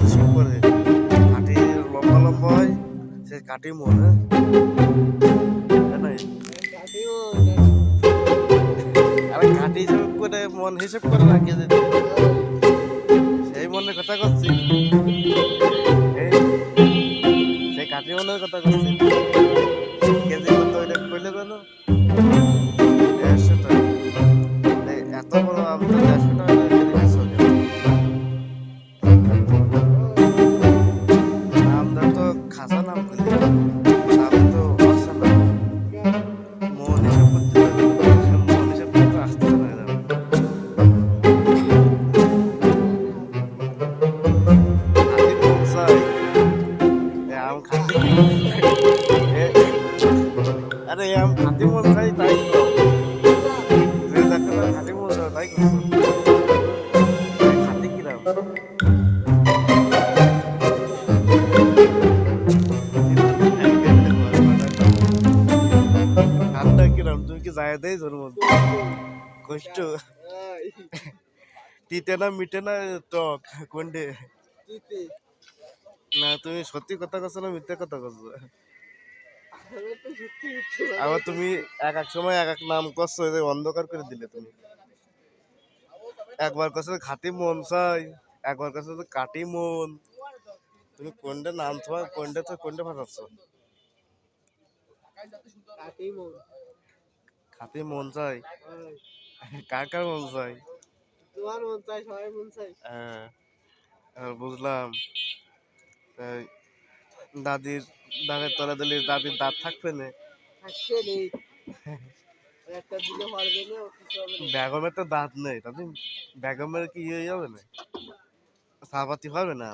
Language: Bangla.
হিসেব করে কাঠি লম্বা লম্বা হয়, সে কাঠি মন। হ্যাঁ, তাই নাই? আরে কাঠি হিসেব করে মন হিসেব করে রাখিয়ে দিতে, সেই মনের কথা করছি। এই সেই কাঠি মনের কথা করছি। কেজি কত ওইটা কইলে কেন? 150 টাকা। এত বড় আম তো 150 টাকা করে কেজি বেচছো কেন? আমটা তো খাসা নাম করলি, দাম তো অসান দাম। মন হিসাব করতে হবে, মন হিসাব করে তো আসতে না দাম। খাতি মন চাই, আম খাতি। আরে আম খাতি মন চাই তাই তো, যে দেখো না খাতি মন চাই তাই করছো। খাতি কিরাম? ঠান্ডা কিরাম? তুমি কি যায় দেয় তোর মধ্যে কষ্ট? তিতে না মিটে না টক কোনটে? না তুমি সত্যি কথা কছো না মিথ্যা কথা কছো? আবার তুমি এক এক সময় এক এক নাম করছো, যে অন্ধকার করে দিলে তুমি। একবার কছো খাতি মন চাই, একবার কছো কাটি মন। তুমি কোনটা নাম তোমার কোনটা তো কোনটা ফাঁসাচ্ছ? খাতি মন চাই, কার কার মন চাই? তোমার মন চাই, সবাই মন চাই। হ্যাঁ, বুঝলাম। তাই দাদির দাঁতের তলা দিলে দাদির দাঁত থাকবে না? বেগমের তো দাঁত নেই, দাদি বেগমের কি ইয়ে হবে না? চাপাতি হবে না?